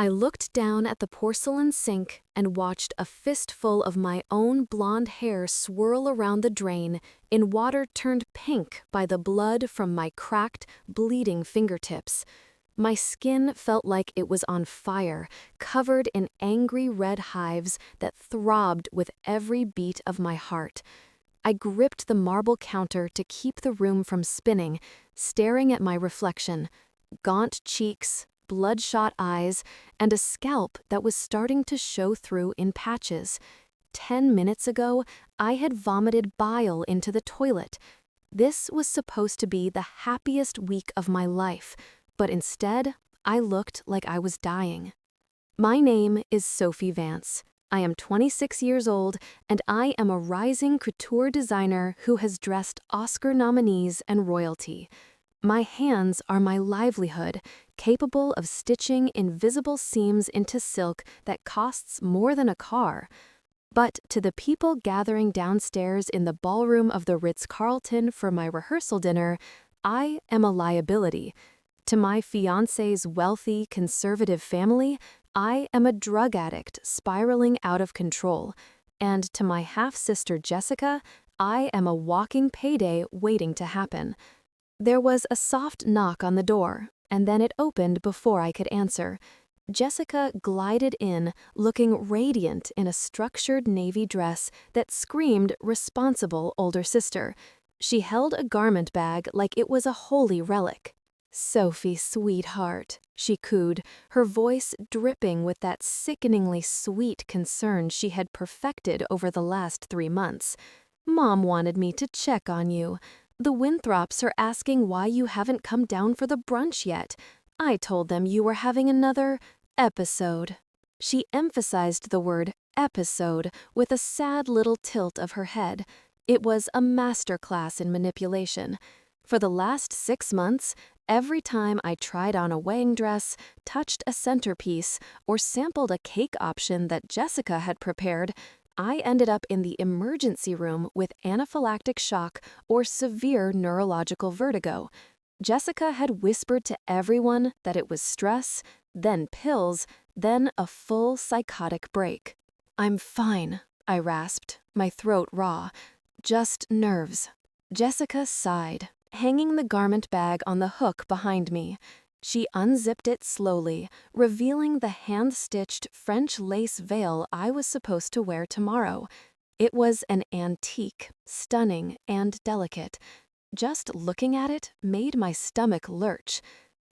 I looked down at the porcelain sink and watched a fistful of my own blonde hair swirl around the drain in water turned pink by the blood from my cracked, bleeding fingertips. My skin felt like it was on fire, covered in angry red hives that throbbed with every beat of my heart. I gripped the marble counter to keep the room from spinning, staring at my reflection, gaunt cheeks, bloodshot eyes, and a scalp that was starting to show through in patches. 10 minutes ago, I had vomited bile into the toilet. This was supposed to be the happiest week of my life, but instead, I looked like I was dying. My name is Sophie Vance. I am 26 years old, and I am a rising couture designer who has dressed Oscar nominees and royalty. My hands are my livelihood, capable of stitching invisible seams into silk that costs more than a car. But to the people gathering downstairs in the ballroom of the Ritz-Carlton for my rehearsal dinner, I am a liability. To my fiancé's wealthy, conservative family, I am a drug addict spiraling out of control. And to my half-sister Jessica, I am a walking payday waiting to happen. There was a soft knock on the door, and then it opened before I could answer. Jessica glided in, looking radiant in a structured navy dress that screamed responsible older sister. She held a garment bag like it was a holy relic. "Sophie, sweetheart," she cooed, her voice dripping with that sickeningly sweet concern she had perfected over the last 3 months. "Mom wanted me to check on you. The Winthrops are asking why you haven't come down for the brunch yet. I told them you were having another episode." She emphasized the word episode with a sad little tilt of her head. It was a masterclass in manipulation. For the last 6 months, every time I tried on a wedding dress, touched a centerpiece, or sampled a cake option that Jessica had prepared, I ended up in the emergency room with anaphylactic shock or severe neurological vertigo. Jessica had whispered to everyone that it was stress, then pills, then a full psychotic break. "I'm fine," I rasped, my throat raw. "Just nerves." Jessica sighed, hanging the garment bag on the hook behind me. She unzipped it slowly, revealing the hand-stitched French lace veil I was supposed to wear tomorrow. It was an antique, stunning, and delicate. Just looking at it made my stomach lurch.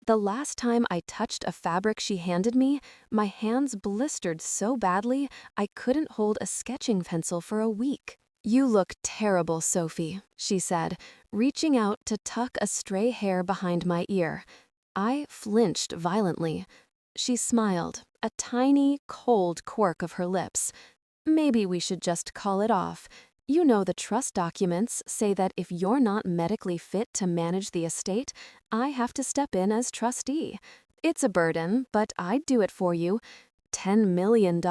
The last time I touched a fabric she handed me, my hands blistered so badly I couldn't hold a sketching pencil for a week. "You look terrible, Sophie," she said, reaching out to tuck a stray hair behind my ear. I flinched violently. She smiled, a tiny, cold quirk of her lips. "Maybe we should just call it off. You know the trust documents say that if you're not medically fit to manage the estate, I have to step in as trustee. It's a burden, but I'd do it for you. $10 million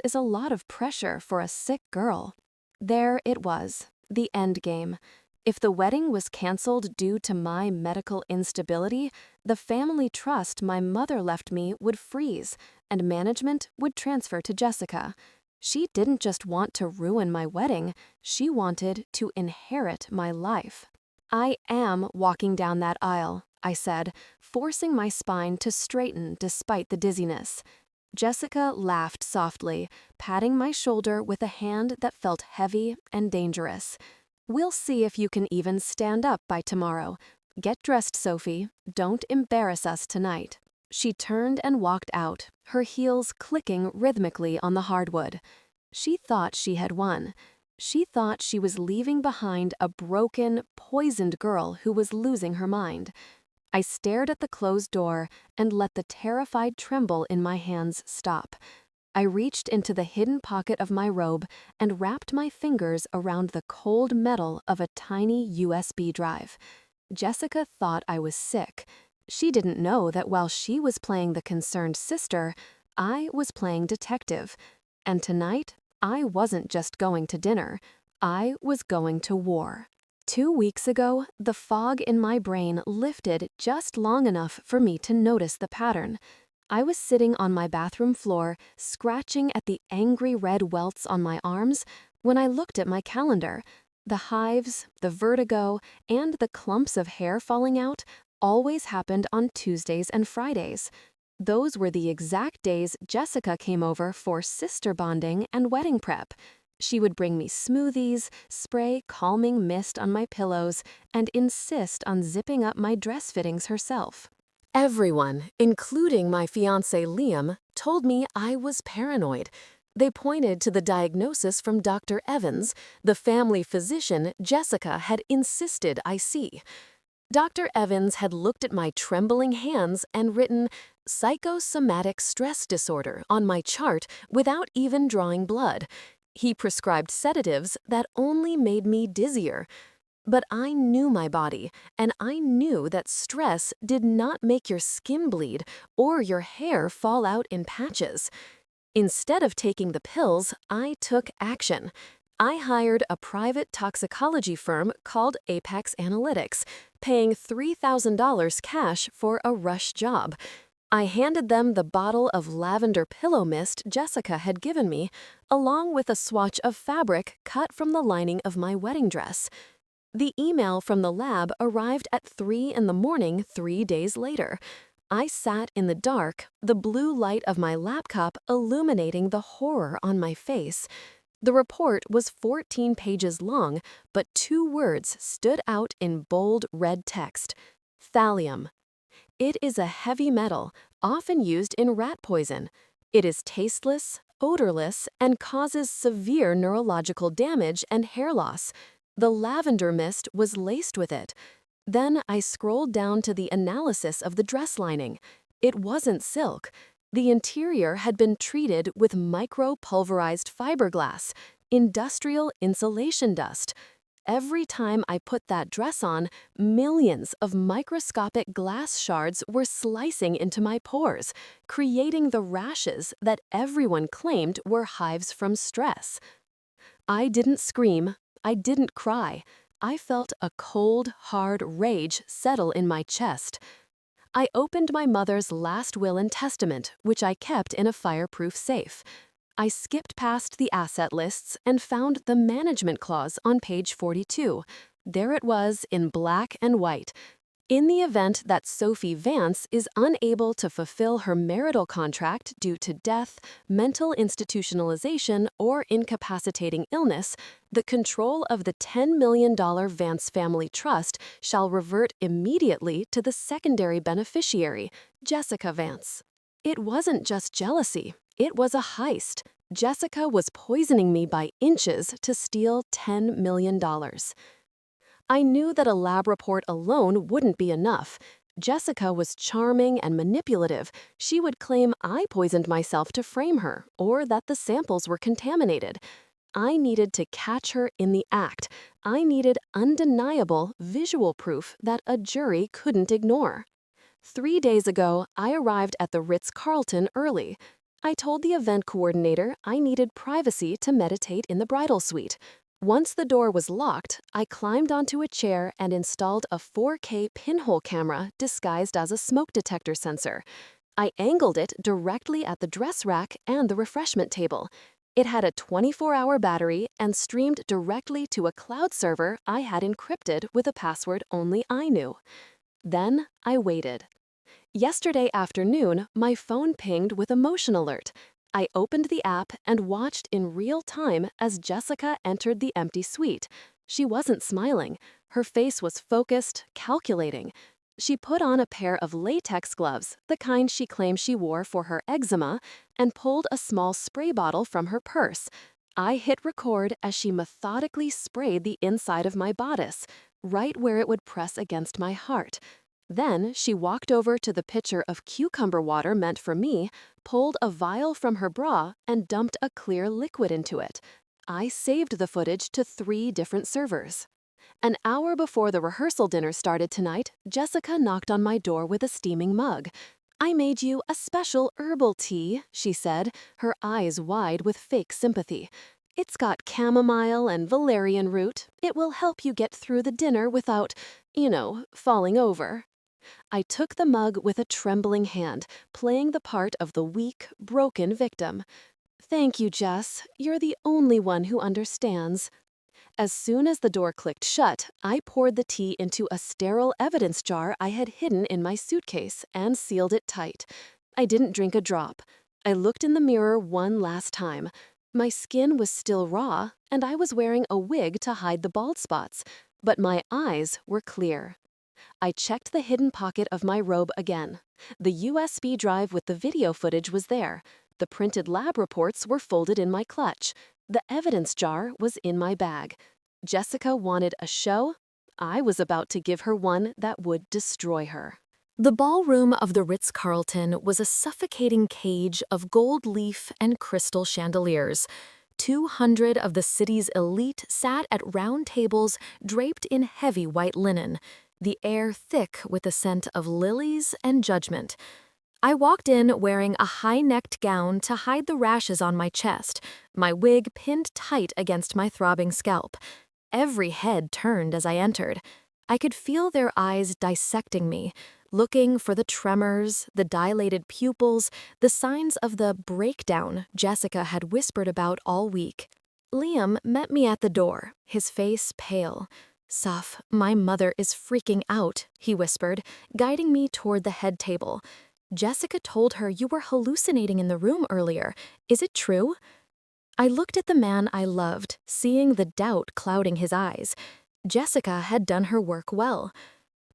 is a lot of pressure for a sick girl." There it was, the end game. If the wedding was canceled due to my medical instability, the family trust my mother left me would freeze, and management would transfer to Jessica. She didn't just want to ruin my wedding, she wanted to inherit my life. "I am walking down that aisle," I said, forcing my spine to straighten despite the dizziness. Jessica laughed softly, patting my shoulder with a hand that felt heavy and dangerous. "We'll see if you can even stand up by tomorrow. Get dressed, Sophie. Don't embarrass us tonight." She turned and walked out, her heels clicking rhythmically on the hardwood. She thought she had won. She thought she was leaving behind a broken, poisoned girl who was losing her mind. I stared at the closed door and let the terrified tremble in my hands stop. I reached into the hidden pocket of my robe and wrapped my fingers around the cold metal of a tiny USB drive. Jessica thought I was sick. She didn't know that while she was playing the concerned sister, I was playing detective. And tonight, I wasn't just going to dinner. I was going to war. 2 weeks ago, the fog in my brain lifted just long enough for me to notice the pattern. I was sitting on my bathroom floor, scratching at the angry red welts on my arms, when I looked at my calendar. The hives, the vertigo, and the clumps of hair falling out always happened on Tuesdays and Fridays. Those were the exact days Jessica came over for sister bonding and wedding prep. She would bring me smoothies, spray calming mist on my pillows, and insist on zipping up my dress fittings herself. Everyone, including my fiancé Liam, told me I was paranoid. They pointed to the diagnosis from Dr. Evans, the family physician Jessica had insisted I see. Dr. Evans had looked at my trembling hands and written psychosomatic stress disorder on my chart without even drawing blood. He prescribed sedatives that only made me dizzier. But I knew my body, and I knew that stress did not make your skin bleed or your hair fall out in patches. Instead of taking the pills, I took action. I hired a private toxicology firm called Apex Analytics, paying $3,000 cash for a rush job. I handed them the bottle of lavender pillow mist Jessica had given me, along with a swatch of fabric cut from the lining of my wedding dress. The email from the lab arrived at 3 in the morning 3 days later. I sat in the dark, the blue light of my laptop illuminating the horror on my face. The report was 14 pages long, but 2 words stood out in bold red text: Thallium. It is a heavy metal, often used in rat poison. It is tasteless, odorless, and causes severe neurological damage and hair loss. The lavender mist was laced with it. Then I scrolled down to the analysis of the dress lining. It wasn't silk. The interior had been treated with micro-pulverized fiberglass, industrial insulation dust. Every time I put that dress on, millions of microscopic glass shards were slicing into my pores, creating the rashes that everyone claimed were hives from stress. I didn't scream. I didn't cry. I felt a cold, hard rage settle in my chest. I opened my mother's last will and testament, which I kept in a fireproof safe. I skipped past the asset lists and found the management clause on page 42. There it was in black and white. In the event that Sophie Vance is unable to fulfill her marital contract due to death, mental institutionalization, or incapacitating illness, the control of the $10 million Vance Family Trust shall revert immediately to the secondary beneficiary, Jessica Vance. It wasn't just jealousy, it was a heist. Jessica was poisoning me by inches to steal $10 million. I knew that a lab report alone wouldn't be enough. Jessica was charming and manipulative. She would claim I poisoned myself to frame her, or that the samples were contaminated. I needed to catch her in the act. I needed undeniable visual proof that a jury couldn't ignore. 3 days ago, I arrived at the Ritz-Carlton early. I told the event coordinator I needed privacy to meditate in the bridal suite. Once the door was locked, I climbed onto a chair and installed a 4K pinhole camera disguised as a smoke detector sensor. I angled it directly at the dress rack and the refreshment table. It had a 24-hour battery and streamed directly to a cloud server I had encrypted with a password only I knew. Then I waited. Yesterday afternoon, my phone pinged with a motion alert. I opened the app and watched in real time as Jessica entered the empty suite. She wasn't smiling. Her face was focused, calculating. She put on a pair of latex gloves, the kind she claimed she wore for her eczema, and pulled a small spray bottle from her purse. I hit record as she methodically sprayed the inside of my bodice, right where it would press against my heart. Then she walked over to the pitcher of cucumber water meant for me, pulled a vial from her bra, and dumped a clear liquid into it. I saved the footage to 3 different servers. An hour before the rehearsal dinner started tonight, Jessica knocked on my door with a steaming mug. "I made you a special herbal tea," she said, her eyes wide with fake sympathy. "It's got chamomile and valerian root. It will help you get through the dinner without, falling over." I took the mug with a trembling hand, playing the part of the weak, broken victim. Thank you, Jess. You're the only one who understands. As soon as the door clicked shut, I poured the tea into a sterile evidence jar I had hidden in my suitcase and sealed it tight. I didn't drink a drop. I looked in the mirror one last time. My skin was still raw, and I was wearing a wig to hide the bald spots, but my eyes were clear. I checked the hidden pocket of my robe again. The USB drive with the video footage was there. The printed lab reports were folded in my clutch. The evidence jar was in my bag. Jessica wanted a show. I was about to give her one that would destroy her. The ballroom of the Ritz-Carlton was a suffocating cage of gold leaf and crystal chandeliers. 200 of the city's elite sat at round tables draped in heavy white linen, the air thick with the scent of lilies and judgment. I walked in wearing a high-necked gown to hide the rashes on my chest, my wig pinned tight against my throbbing scalp. Every head turned as I entered. I could feel their eyes dissecting me, looking for the tremors, the dilated pupils, the signs of the breakdown Jessica had whispered about all week. Liam met me at the door, his face pale. "Soph, my mother is freaking out," he whispered, guiding me toward the head table. "Jessica told her you were hallucinating in the room earlier. Is it true?" I looked at the man I loved, seeing the doubt clouding his eyes. Jessica had done her work well.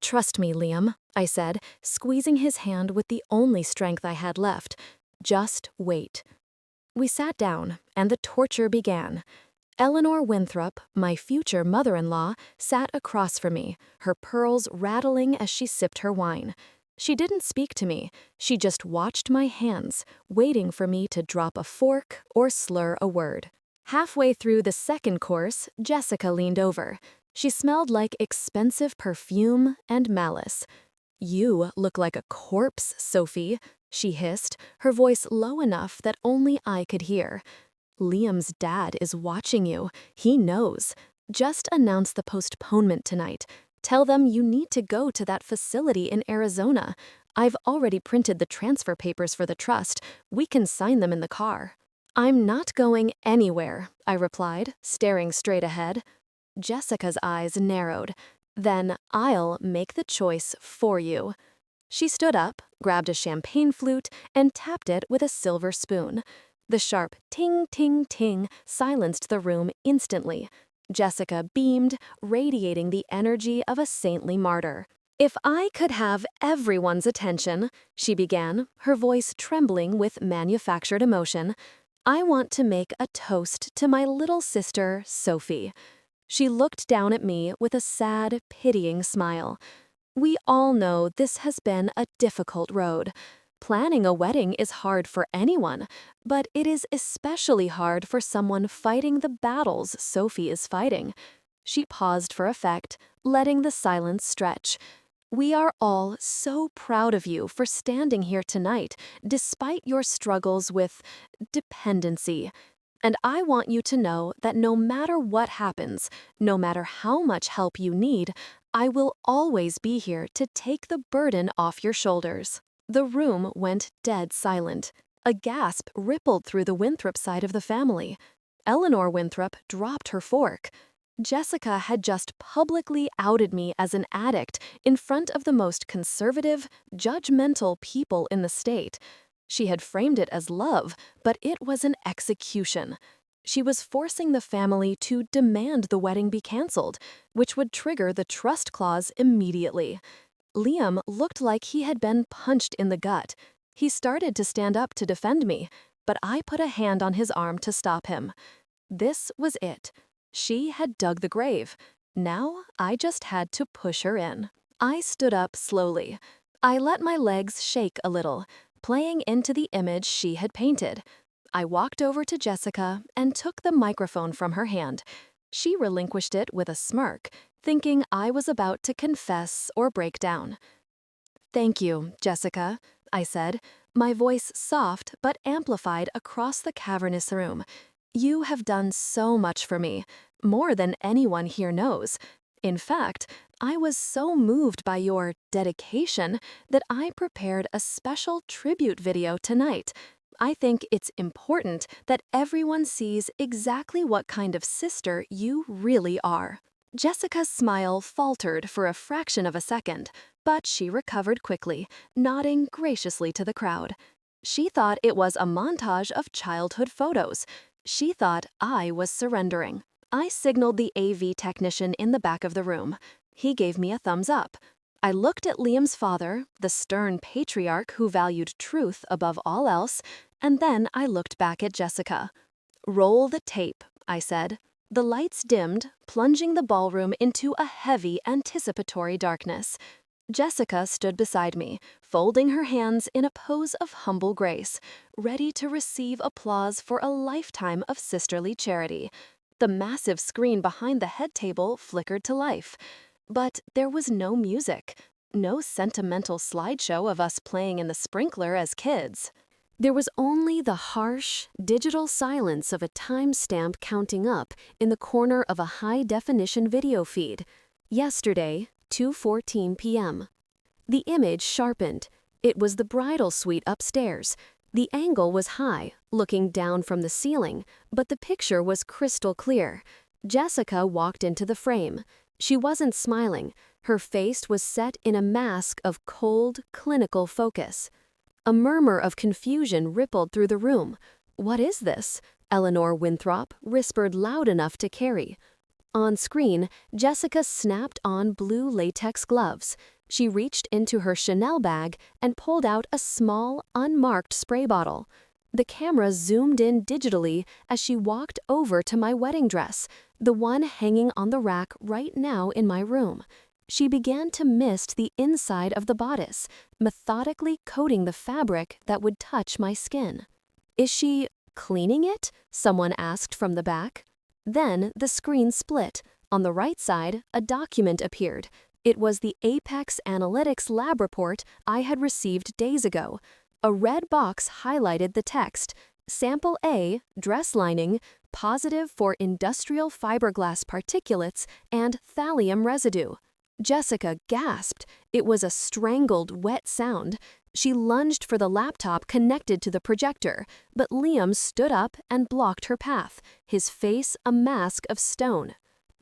"Trust me, Liam," I said, squeezing his hand with the only strength I had left. "Just wait." We sat down, and the torture began. Eleanor Winthrop, my future mother-in-law, sat across from me, her pearls rattling as she sipped her wine. She didn't speak to me. She just watched my hands, waiting for me to drop a fork or slur a word. Halfway through the second course, Jessica leaned over. She smelled like expensive perfume and malice. "You look like a corpse, Sophie," she hissed, her voice low enough that only I could hear. "Liam's dad is watching you. He knows. Just announce the postponement tonight. Tell them you need to go to that facility in Arizona. I've already printed the transfer papers for the trust. We can sign them in the car." "I'm not going anywhere," I replied, staring straight ahead. Jessica's eyes narrowed. "Then I'll make the choice for you." She stood up, grabbed a champagne flute, and tapped it with a silver spoon. The sharp ting, ting, ting silenced the room instantly. Jessica beamed, radiating the energy of a saintly martyr. "If I could have everyone's attention," she began, her voice trembling with manufactured emotion, "I want to make a toast to my little sister, Sophie." She looked down at me with a sad, pitying smile. "We all know this has been a difficult road. Planning a wedding is hard for anyone, but it is especially hard for someone fighting the battles Sophie is fighting." She paused for effect, letting the silence stretch. "We are all so proud of you for standing here tonight, despite your struggles with dependency. And I want you to know that no matter what happens, no matter how much help you need, I will always be here to take the burden off your shoulders." The room went dead silent. A gasp rippled through the Winthrop side of the family. Eleanor Winthrop dropped her fork. Jessica had just publicly outed me as an addict in front of the most conservative, judgmental people in the state. She had framed it as love, but it was an execution. She was forcing the family to demand the wedding be canceled, which would trigger the trust clause immediately. Liam looked like he had been punched in the gut. He started to stand up to defend me, but I put a hand on his arm to stop him. This was it. She had dug the grave. Now I just had to push her in. I stood up slowly. I let my legs shake a little, playing into the image she had painted. I walked over to Jessica and took the microphone from her hand. She relinquished it with a smirk, thinking I was about to confess or break down. "Thank you, Jessica," I said, my voice soft but amplified across the cavernous room. "You have done so much for me, more than anyone here knows. In fact, I was so moved by your dedication that I prepared a special tribute video tonight. I think it's important that everyone sees exactly what kind of sister you really are." Jessica's smile faltered for a fraction of a second, but she recovered quickly, nodding graciously to the crowd. She thought it was a montage of childhood photos. She thought I was surrendering. I signaled the AV technician in the back of the room. He gave me a thumbs up. I looked at Liam's father, the stern patriarch who valued truth above all else, and then I looked back at Jessica. "Roll the tape," I said. The lights dimmed, plunging the ballroom into a heavy, anticipatory darkness. Jessica stood beside me, folding her hands in a pose of humble grace, ready to receive applause for a lifetime of sisterly charity. The massive screen behind the head table flickered to life. But there was no music, no sentimental slideshow of us playing in the sprinkler as kids. There was only the harsh, digital silence of a timestamp counting up in the corner of a high-definition video feed. Yesterday, 2:14 p.m. The image sharpened. It was the bridal suite upstairs. The angle was high, looking down from the ceiling, but the picture was crystal clear. Jessica walked into the frame. She wasn't smiling. Her face was set in a mask of cold, clinical focus. A murmur of confusion rippled through the room. "What is this?" Eleanor Winthrop whispered loud enough to carry. On screen, Jessica snapped on blue latex gloves. She reached into her Chanel bag and pulled out a small, unmarked spray bottle. The camera zoomed in digitally as she walked over to my wedding dress, the one hanging on the rack right now in my room. She began to mist the inside of the bodice, methodically coating the fabric that would touch my skin. "Is she cleaning it?" someone asked from the back. Then the screen split. On the right side, a document appeared. It was the Apex Analytics lab report I had received days ago. A red box highlighted the text, "Sample A, dress lining, positive for industrial fiberglass particulates and thallium residue." Jessica gasped. It was a strangled, wet sound. She lunged for the laptop connected to the projector, but Liam stood up and blocked her path, his face a mask of stone.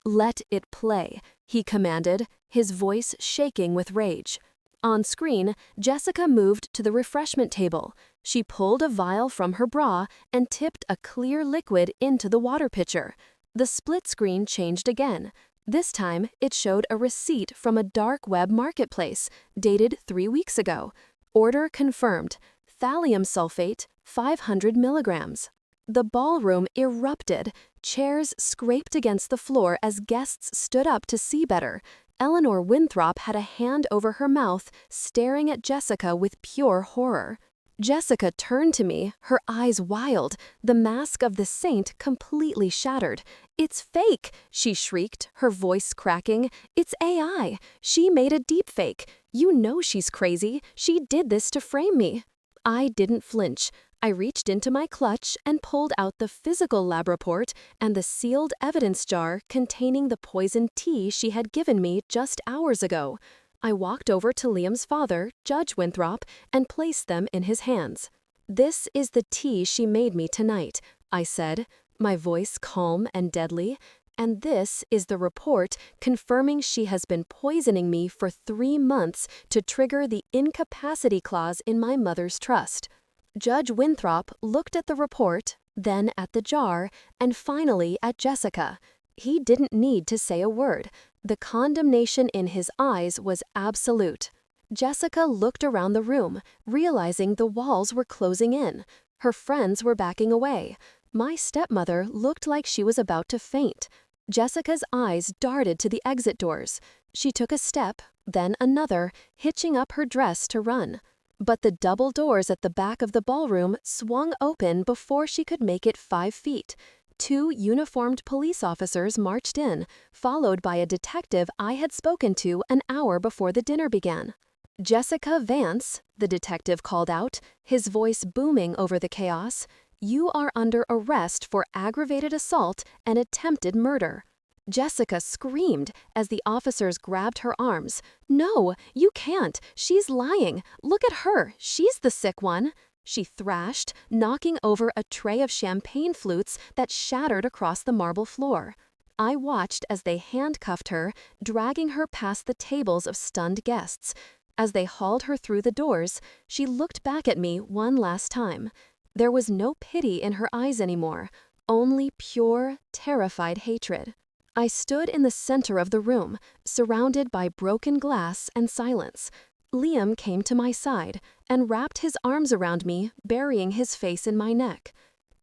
"Let it play," he commanded, his voice shaking with rage. On screen, Jessica moved to the refreshment table. She pulled a vial from her bra and tipped a clear liquid into the water pitcher. The split screen changed again. This time, it showed a receipt from a dark web marketplace, dated 3 weeks ago. Order confirmed. Thallium sulfate, 500 milligrams. The ballroom erupted. Chairs scraped against the floor as guests stood up to see better. Eleanor Winthrop had a hand over her mouth, staring at Jessica with pure horror. Jessica turned to me, her eyes wild, the mask of the saint completely shattered. "It's fake!" she shrieked, her voice cracking. "It's AI! She made a deepfake! You know she's crazy! She did this to frame me!" I didn't flinch. I reached into my clutch and pulled out the physical lab report and the sealed evidence jar containing the poisoned tea she had given me just hours ago. I walked over to Liam's father, Judge Winthrop, and placed them in his hands. "This is the tea she made me tonight," I said, my voice calm and deadly. "And this is the report confirming she has been poisoning me for 3 months to trigger the incapacity clause in my mother's trust." Judge Winthrop looked at the report, then at the jar, and finally at Jessica. He didn't need to say a word. The condemnation in his eyes was absolute. Jessica looked around the room, realizing the walls were closing in. Her friends were backing away. My stepmother looked like she was about to faint. Jessica's eyes darted to the exit doors. She took a step, then another, hitching up her dress to run. But the double doors at the back of the ballroom swung open before she could make it 5 feet. 2 uniformed police officers marched in, followed by a detective I had spoken to an hour before the dinner began. "Jessica Vance," the detective called out, his voice booming over the chaos, "you are under arrest for aggravated assault and attempted murder." Jessica screamed as the officers grabbed her arms. "No, you can't. She's lying. Look at her. She's the sick one," she thrashed, knocking over a tray of champagne flutes that shattered across the marble floor. I watched as they handcuffed her, dragging her past the tables of stunned guests. As they hauled her through the doors, she looked back at me one last time. There was no pity in her eyes anymore, only pure, terrified hatred. I stood in the center of the room, surrounded by broken glass and silence. Liam came to my side and wrapped his arms around me, burying his face in my neck.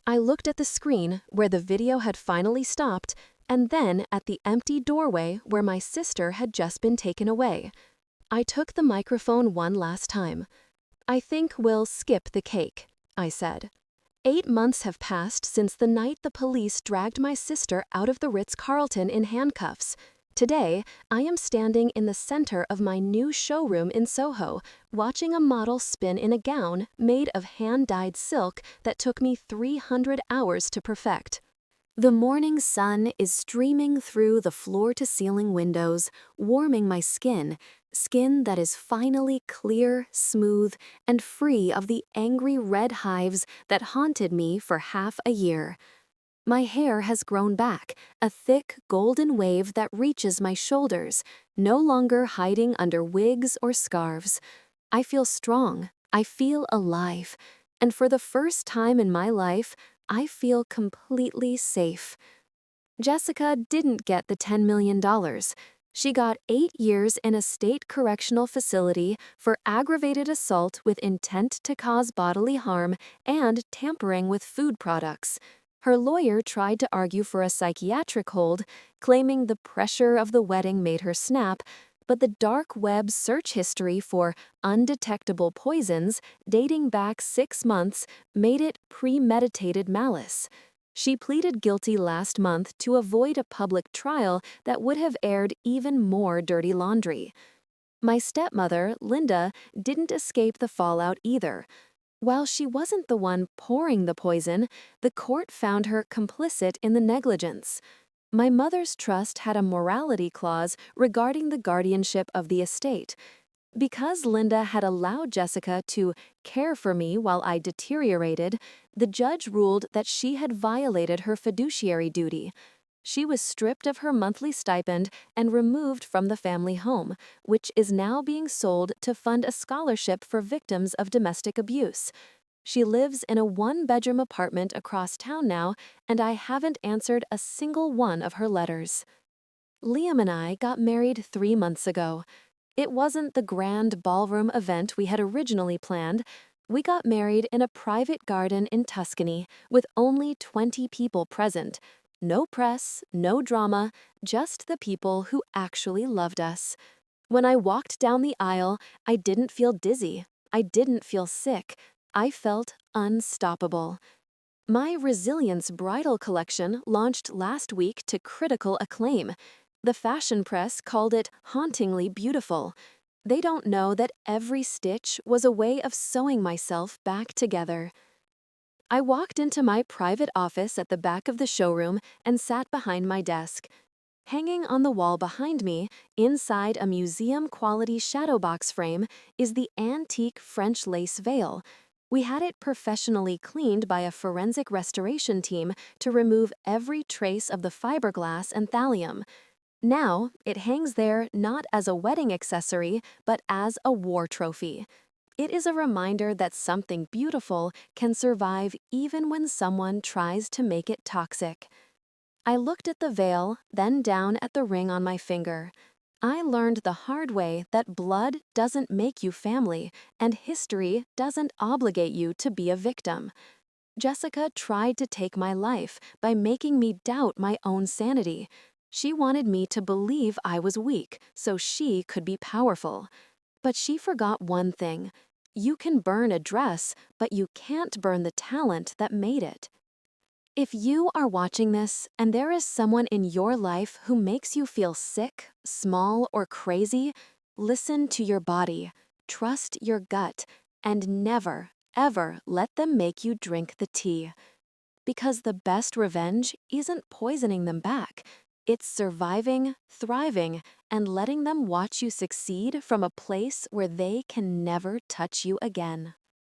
I looked at the screen where the video had finally stopped, and then at the empty doorway where my sister had just been taken away. I took the microphone one last time. "I think we'll skip the cake," I said. 8 months have passed since the night the police dragged my sister out of the Ritz-Carlton in handcuffs. Today, I am standing in the center of my new showroom in Soho, watching a model spin in a gown made of hand-dyed silk that took me 300 hours to perfect. The morning sun is streaming through the floor-to-ceiling windows, warming my skin that is finally clear, smooth, and free of the angry red hives that haunted me for half a year. My hair has grown back, a thick golden wave that reaches my shoulders, no longer hiding under wigs or scarves. I feel strong, I feel alive, and for the first time in my life, I feel completely safe. Jessica didn't get the $10 million. She got 8 years in a state correctional facility for aggravated assault with intent to cause bodily harm and tampering with food products. Her lawyer tried to argue for a psychiatric hold, claiming the pressure of the wedding made her snap, but the dark web search history for undetectable poisons dating back 6 months made it premeditated malice. She pleaded guilty last month to avoid a public trial that would have aired even more dirty laundry. My stepmother, Linda, didn't escape the fallout either. While she wasn't the one pouring the poison, the court found her complicit in the negligence. My mother's trust had a morality clause regarding the guardianship of the estate. Because Linda had allowed Jessica to care for me while I deteriorated, the judge ruled that she had violated her fiduciary duty. She was stripped of her monthly stipend and removed from the family home, which is now being sold to fund a scholarship for victims of domestic abuse. She lives in a 1-bedroom apartment across town now, and I haven't answered a single one of her letters. Liam and I got married 3 months ago. It wasn't the grand ballroom event we had originally planned. We got married in a private garden in Tuscany with only 20 people present. No press, no drama, just the people who actually loved us. When I walked down the aisle, I didn't feel dizzy. I didn't feel sick. I felt unstoppable. My Resilience bridal collection launched last week to critical acclaim. The fashion press called it hauntingly beautiful. They don't know that every stitch was a way of sewing myself back together. I walked into my private office at the back of the showroom and sat behind my desk. Hanging on the wall behind me, inside a museum-quality shadow box frame, is the antique French lace veil. We had it professionally cleaned by a forensic restoration team to remove every trace of the fiberglass and thallium. Now, it hangs there not as a wedding accessory, but as a war trophy. It is a reminder that something beautiful can survive even when someone tries to make it toxic. I looked at the veil, then down at the ring on my finger. I learned the hard way that blood doesn't make you family, and history doesn't obligate you to be a victim. Jessica tried to take my life by making me doubt my own sanity. She wanted me to believe I was weak so she could be powerful. But she forgot one thing. You can burn a dress, but you can't burn the talent that made it. If you are watching this and there is someone in your life who makes you feel sick, small, or crazy, listen to your body, trust your gut, and never, ever let them make you drink the tea. Because the best revenge isn't poisoning them back. It's surviving, thriving, and letting them watch you succeed from a place where they can never touch you again.